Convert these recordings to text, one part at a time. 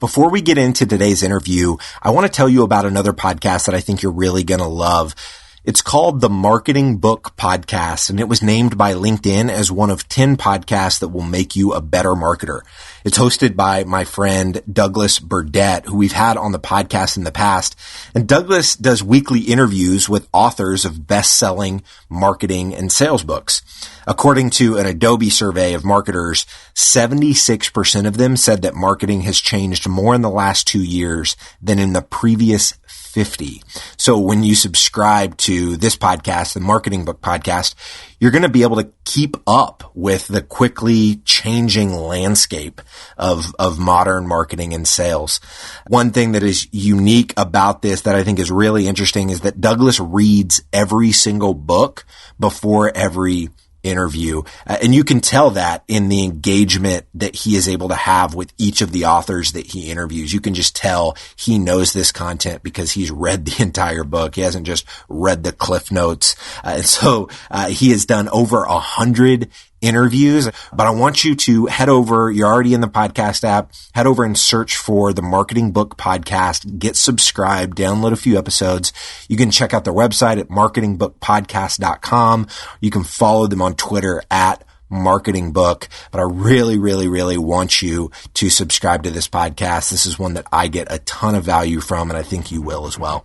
Before we get into today's interview, I want to tell you about another podcast that I think you're really going to love. It's called the Marketing Book Podcast, and it was named by LinkedIn as one of 10 podcasts that will make you a better marketer. It's hosted by my friend Douglas Burdett, who we've had on the podcast in the past. And Douglas does weekly interviews with authors of best-selling marketing and sales books. According to an Adobe survey of marketers, 76% of them said that marketing has changed more in the last 2 years than in the previous 50. So when you subscribe to this podcast, the Marketing Book Podcast, you're going to be able to keep up with the quickly changing landscape of modern marketing and sales. One thing that is unique about this that I think is really interesting is that Douglas reads every single book before every interview. And you can tell that in the engagement that he is able to have with each of the authors that he interviews. You can just tell he knows this content because he's read the entire book. He hasn't just read the cliff notes. And so he has done over 100 interviews, but I want you to head over. You're already in the podcast app. Head over and search for the Marketing Book Podcast. Get subscribed, download a few episodes. You can check out their website at marketingbookpodcast.com. You can follow them on Twitter at Marketing Book, but I really want you to subscribe to this podcast. This is one that I get a ton of value from, and I think you will as well.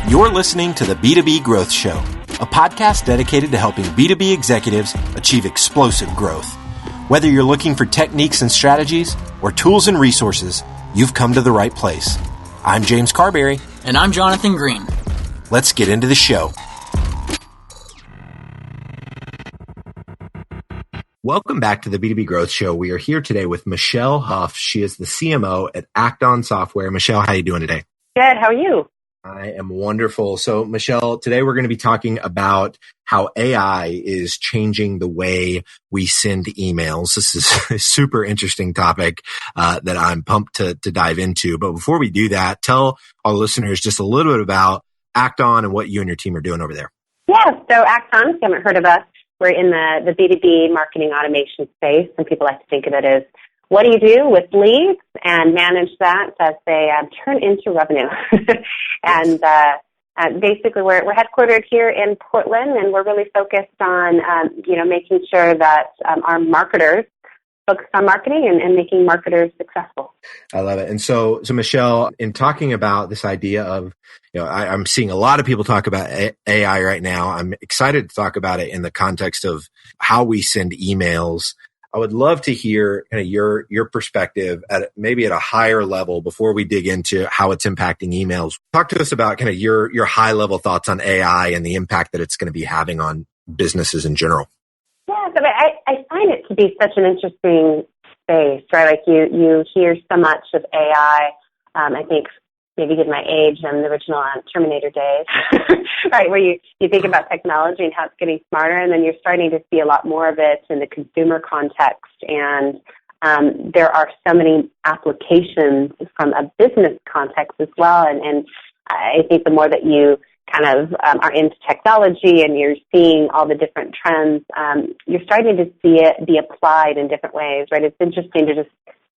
You're listening to the B2B Growth Show, a podcast dedicated to helping B2B executives achieve explosive growth. Whether you're looking for techniques and strategies or tools and resources, you've come to the right place. I'm James Carberry. And I'm Jonathan Green. Let's get into the show. Welcome back to the B2B Growth Show. We are here today with Michelle Huff. She is the CMO at Act-On Software. Michelle, how are you doing today? Good. How are you? I am wonderful. So, Michelle, today we're going to be talking about how AI is changing the way we send emails. This is a super interesting topic that I'm pumped to dive into. But before we do that, tell our listeners just a little bit about Act-On and what you and your team are doing over there. Yeah, so Act-On, if you haven't heard of us, we're in the B2B marketing automation space. Some people like to think of it as, what do you do with leads and manage that as they turn into revenue? And basically, we're headquartered here in Portland, and we're really focused on making sure that our marketers focus on marketing and making marketers successful. I love it. And so Michelle, in talking about this idea of, I'm seeing a lot of people talk about AI right now. I'm excited to talk about it in the context of how we send emails. I would love to hear kind of your perspective at maybe at a higher level before we dig into how it's impacting emails. Talk to us about kind of your high level thoughts on AI and the impact that it's going to be having on businesses in general. Yeah, so I find it to be such an interesting space, right? Like you hear so much of AI. I think maybe given my age and the original Terminator days, right, where you think about technology and how it's getting smarter, and then you're starting to see a lot more of it in the consumer context. And there are so many applications from a business context as well. And I think the more that you kind of are into technology and you're seeing all the different trends, you're starting to see it be applied in different ways, right? It's interesting to just,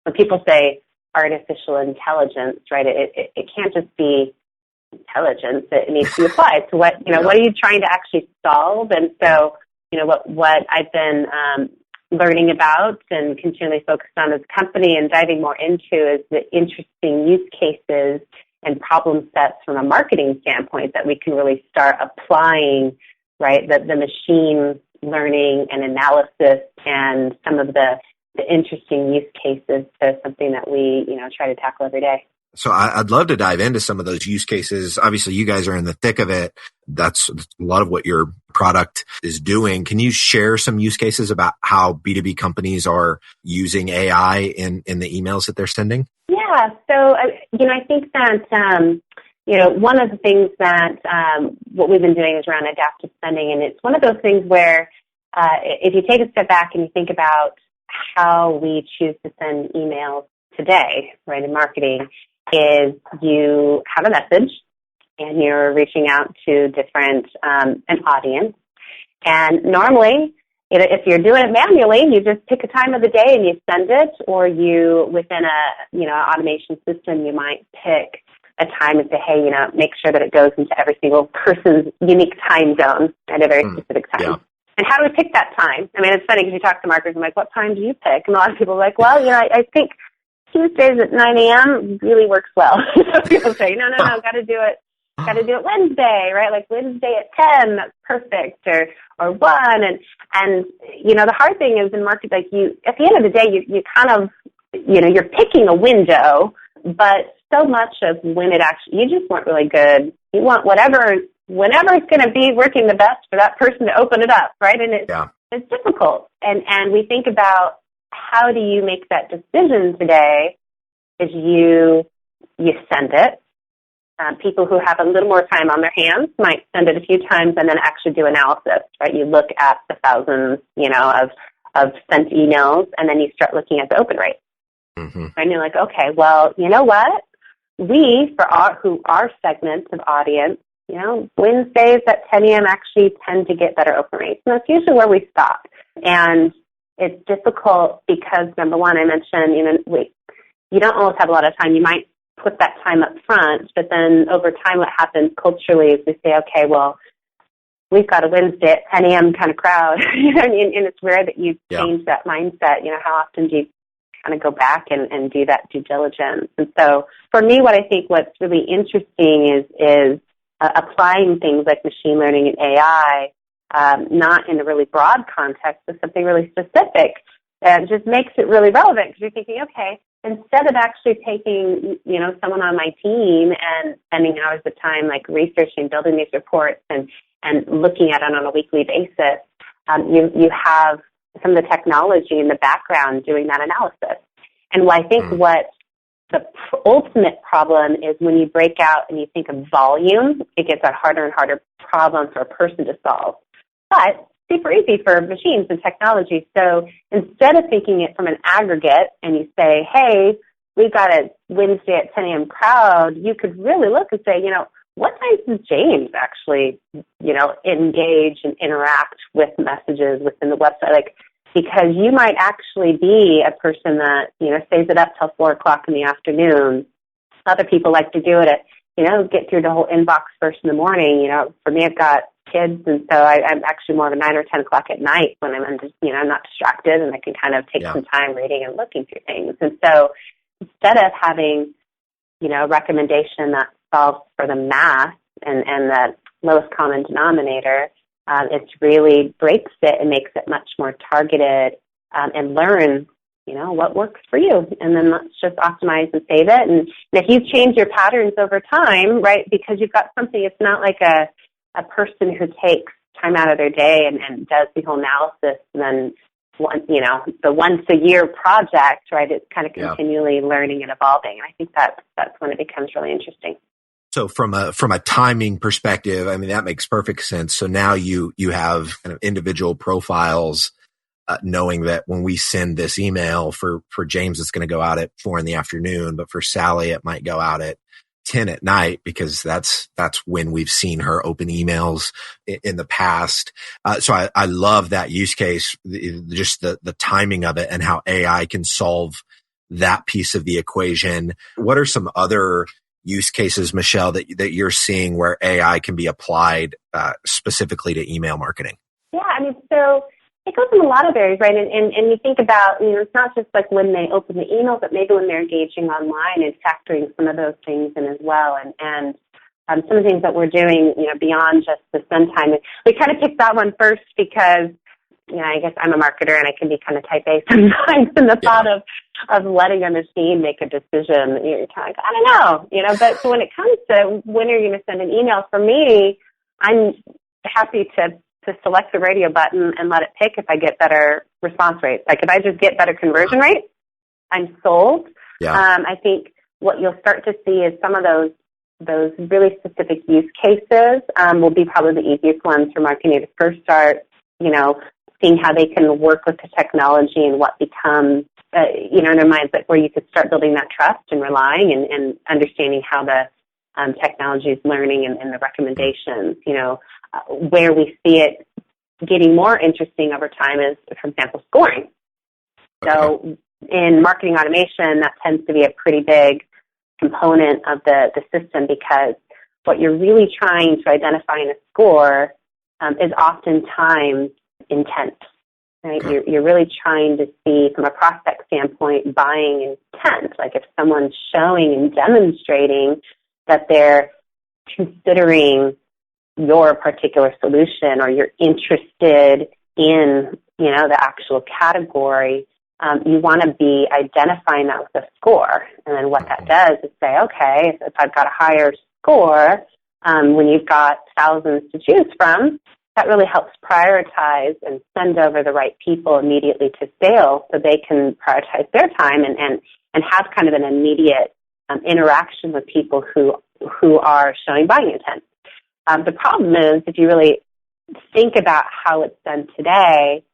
when people say artificial intelligence, right? It can't just be intelligence. It needs to be applied to what are you trying to actually solve? And so, what I've been learning about and continually focused on as a company and diving more into is the interesting use cases and problem sets from a marketing standpoint that we can really start applying, right? The machine learning and analysis and some of the interesting use cases to something that we, try to tackle every day. So I'd love to dive into some of those use cases. Obviously, you guys are in the thick of it. That's a lot of what your product is doing. Can you share some use cases about how B2B companies are using AI in the emails that they're sending? Yeah. So, I think that, one of the things that what we've been doing is around adaptive sending. And it's one of those things where if you take a step back and you think about how we choose to send emails today, right, in marketing, is you have a message and you're reaching out to different an audience. And normally, if you're doing it manually, you just pick a time of the day and you send it, or you, within a, automation system, you might pick a time and say, hey, make sure that it goes into every single person's unique time zone at a very specific time. Yeah. And how do we pick that time? I mean, it's funny because you talk to marketers, I'm like, what time do you pick? And a lot of people are like, well, I think Tuesdays at 9 a.m. really works well. So people say, no, got to do it Wednesday, right? Like Wednesday at 10, that's perfect, or 1. And the hard thing is in market, like at the end of the day, you kind of, you're picking a window, but so much of when it actually, you just weren't really good. You want whenever it's going to be working the best for that person to open it up, right? And it's difficult. And we think about how do you make that decision today is you send it. People who have a little more time on their hands might send it a few times and then actually do analysis, right? You look at the thousands, of sent emails, and then you start looking at the open rate. Mm-hmm. And you're like, okay, well, you know what? We, for our segment of audience, Wednesdays at 10 a.m. actually tend to get better open rates. And that's usually where we stop. And it's difficult because, number one, I mentioned, you don't always have a lot of time. You might put that time up front, but then over time what happens culturally is we say, okay, well, we've got a Wednesday at 10 a.m. kind of crowd, and it's rare that you change that mindset. How often do you kind of go back and do that due diligence? And so for me, what's really interesting is applying things like machine learning and AI, not in a really broad context, but something really specific, and just makes it really relevant because you're thinking, okay, instead of actually taking, someone on my team and spending hours of time like researching, building these reports and looking at it on a weekly basis, you have some of the technology in the background doing that analysis. And I think what the ultimate problem is when you break out and you think of volume, it gets a harder and harder problem for a person to solve. But super easy for machines and technology. So instead of thinking it from an aggregate and you say, hey, we've got a Wednesday at 10 a.m. crowd, you could really look and say, what times does James actually, engage and interact with messages within the website? Like, because you might actually be a person that, stays it up till 4 o'clock in the afternoon. Other people like to do it at, get through the whole inbox first in the morning. For me, I've got kids, and so I'm actually more of a 9 or 10 o'clock at night when I'm just, I'm not distracted and I can kind of take some time reading and looking through things. And so instead of having, a recommendation that solves for the math and the lowest common denominator, it really breaks it and makes it much more targeted and learn, what works for you. And then let's just optimize and save it. And if you change your patterns over time, right, because you've got something, it's not like a person who takes time out of their day and does the whole analysis and then, the once a year project, right, it's kind of continually learning and evolving. And I think that's when it becomes really interesting. So from a timing perspective, I mean, that makes perfect sense. So now you have kind of individual profiles, knowing that when we send this email for James, it's going to go out at 4 p.m, but for Sally, it might go out at 10 at night because that's when we've seen her open emails in the past. So I love that use case, just the timing of it and how AI can solve that piece of the equation. What are some other use cases, Michelle, that you're seeing where AI can be applied specifically to email marketing? Yeah, I mean, so it goes in a lot of areas, right? And you think about, it's not just like when they open the email, but maybe when they're engaging online and factoring some of those things in as well. And some of the things that we're doing, beyond just the send time. We kind of picked that one first because, I guess I'm a marketer and I can be kind of type A sometimes in the thought of letting a machine make a decision. You're kind of like, I don't know, but so when it comes to when are you going to send an email, for me, I'm happy to select the radio button and let it pick if I get better response rates. Like if I just get better conversion rates, I'm sold. Yeah. I think what you'll start to see is some of those really specific use cases will be probably the easiest ones for marketing to first start, seeing how they can work with the technology and what becomes, in their minds, like where you could start building that trust and relying and understanding how the technology is learning and the recommendations, where we see it getting more interesting over time is, for example, scoring. Okay. So in marketing automation, that tends to be a pretty big component of the system, because what you're really trying to identify in a score is oftentimes intent, right? Okay. You're really trying to see, from a prospect standpoint, buying intent. Like if someone's showing and demonstrating that they're considering your particular solution, or you're interested in, the actual category, you want to be identifying that with a score. And then what that does is say, okay, if I've got a higher score, when you've got thousands to choose from, that really helps prioritize and send over the right people immediately to sales, so they can prioritize their time and have kind of an immediate interaction with people who are showing buying intent. The problem is, if you really think about how it's done today,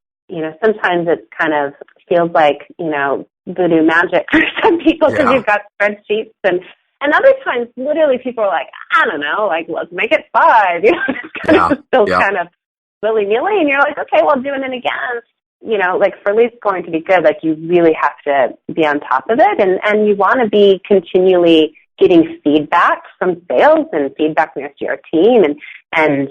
sometimes it kind of feels like, voodoo magic for some people, because you've got spreadsheets, and other times literally people are like, I don't know, like, let's make it 5, kind of willy-nilly, and you're like, okay, well, doing it again, like for lead scoring to be good, like you really have to be on top of it, and you want to be continually getting feedback from sales and feedback from your team, and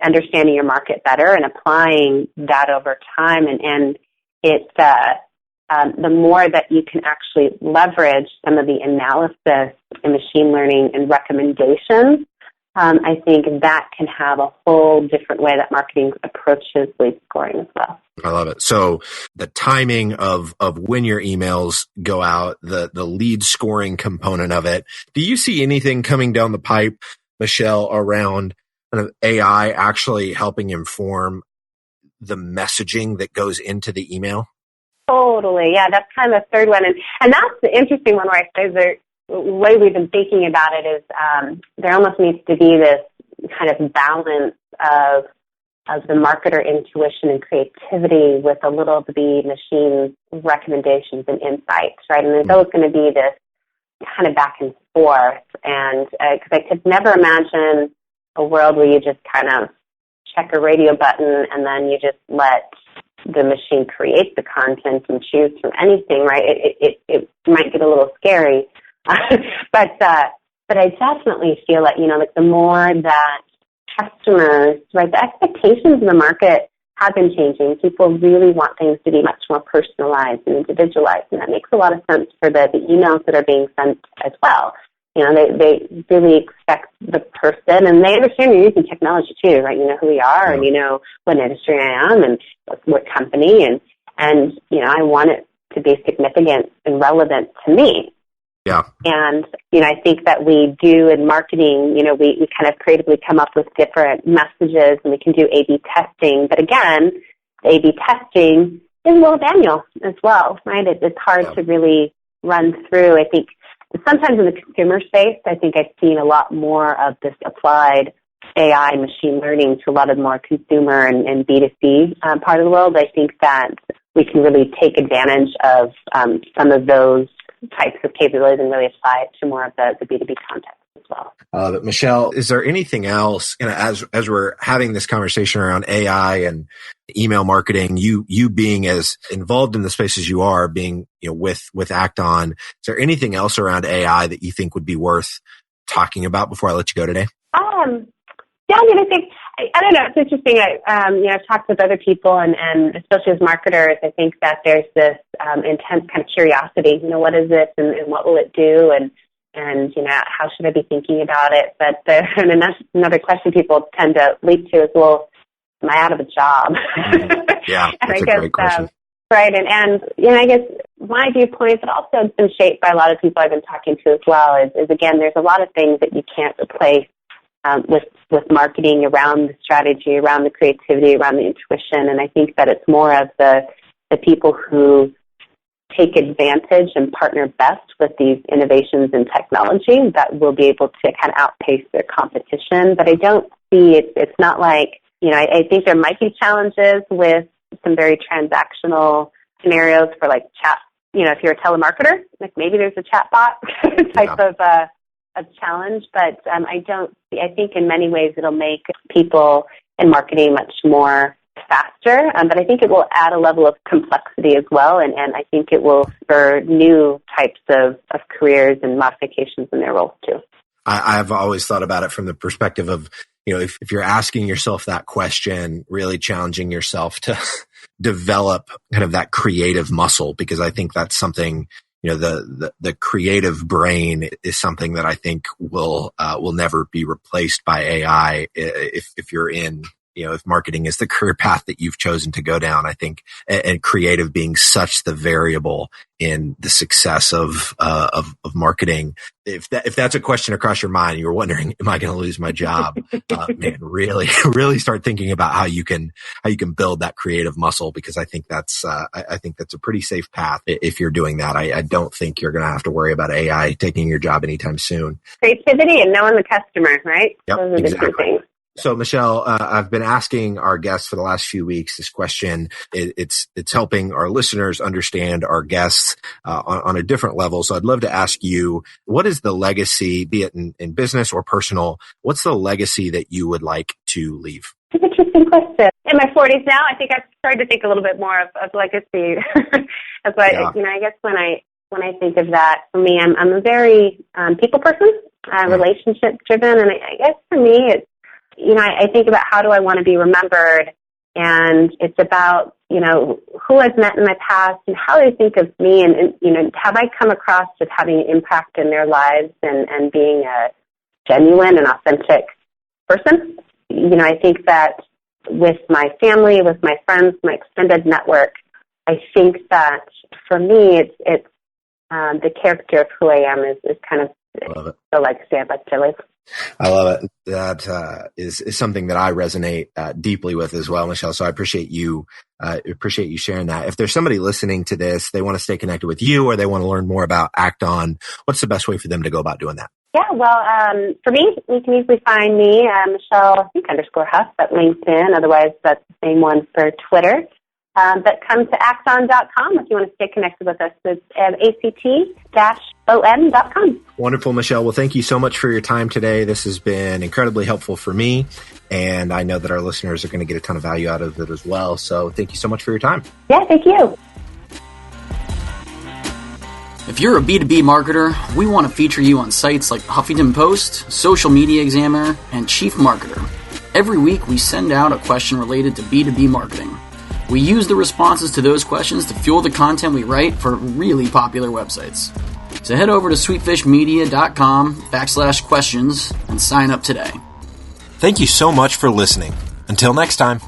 understanding your market better and applying that over time. And it's the more that you can actually leverage some of the analysis and machine learning and recommendations, I think that can have a whole different way that marketing approaches lead scoring as well. I love it. So the timing of when your emails go out, the lead scoring component of it. Do you see anything coming down the pipe, Michelle, around kind of AI actually helping inform the messaging that goes into the email? Totally. Yeah, that's kind of the third one. And that's the interesting one, where I say the way we've been thinking about it is there almost needs to be this kind of balance of the marketer intuition and creativity with a little of the machine recommendations and insights, right? And there's always going to be this kind of back and forth. And because I could never imagine a world where you just kind of check a radio button and then you just let the machine create the content and choose from anything, right? It might get a little scary. But I definitely feel like, like the more that customers, right, the expectations in the market have been changing. People really want things to be much more personalized and individualized, and that makes a lot of sense for the emails that are being sent as well. They really expect the person, and they understand you're using technology too, right? You know who we are, and you know what industry I am, and what company, and I want it to be significant and relevant to me. Yeah. And, I think that we do in marketing, we kind of creatively come up with different messages, and we can do A/B testing. But again, the A/B testing is a little manual as well, right? It's hard to really run through. I think sometimes in the consumer space, I think I've seen a lot more of this applied AI machine learning to a lot of more consumer and B2C part of the world. I think that we can really take advantage of some of those types of capabilities and really apply it to more of the B2B context as well. But Michelle, is there anything else, as we're having this conversation around AI and email marketing, you being as involved in the space as you are, being with Act-On, is there anything else around AI that you think would be worth talking about before I let you go today? Yeah, I think, I don't know, it's interesting. I've talked with other people, and especially as marketers, I think that there's this intense kind of curiosity. What is it, and what will it do, and how should I be thinking about it? But and that's another question people tend to leap to is, well, am I out of a job? Yeah, and that's a great question. Right, and I guess my viewpoint, but also it's been shaped by a lot of people I've been talking to as well, is again, there's a lot of things that you can't replace with marketing, around the strategy, around the creativity, around the intuition. And I think that it's more of the people who take advantage and partner best with these innovations in technology that will be able to kind of outpace their competition. But I don't see it's not like, I think there might be challenges with some very transactional scenarios for like chat. If you're a telemarketer, like maybe there's a chatbot type of challenge, but I think in many ways it'll make people in marketing much more faster, but I think it will add a level of complexity as well, and I think it will spur new types of careers and modifications in their roles too. I've always thought about it from the perspective of, if you're asking yourself that question, really challenging yourself to develop kind of that creative muscle, because I think that's something, the creative brain is something that I think will never be replaced by AI if you're in, if marketing is the career path that you've chosen to go down. I think, and creative being such the variable in the success of marketing. If that's a question across your mind, you were wondering, am I going to lose my job? Man, really start thinking about how you can build that creative muscle, because I think that's a pretty safe path if you're doing that. I don't think you're going to have to worry about AI taking your job anytime soon. Creativity and knowing the customer, right? Yep, those are the two things. So, Michelle, I've been asking our guests for the last few weeks this question. It's helping our listeners understand our guests on a different level. So I'd love to ask you, what is the legacy, be it in business or personal, what's the legacy that you would like to leave? It's an interesting question. In my 40s now, I think I've started to think a little bit more of legacy. That's why, I guess when I think of that, for me, I'm a very people person, relationship driven, and I guess for me, it's, I think about how do I want to be remembered, and it's about, who I've met in my past and how they think of me, and have I come across as having an impact in their lives and being a genuine and authentic person. I think that with my family, with my friends, my extended network, I think that for me, it's the character of who I am is kind of the legacy I'd like to live. I love it. That is something that I resonate deeply with as well, Michelle. So I appreciate you sharing that. If there's somebody listening to this, they want to stay connected with you, or they want to learn more about Act-On, what's the best way for them to go about doing that? Yeah, well, for me, you can easily find me, Michelle, _Huff at LinkedIn. Otherwise, that's the same one for Twitter. But come to act-on.com if you want to stay connected with us. It's act-on.com. Wonderful, Michelle. Well, thank you so much for your time today. This has been incredibly helpful for me, and I know that our listeners are going to get a ton of value out of it as well. So thank you so much for your time. Yeah, thank you. If you're a B2B marketer, we want to feature you on sites like Huffington Post, Social Media Examiner, and Chief Marketer. Every week, we send out a question related to B2B marketing. We use the responses to those questions to fuel the content we write for really popular websites. So head over to sweetfishmedia.com/questions and sign up today. Thank you so much for listening. Until next time.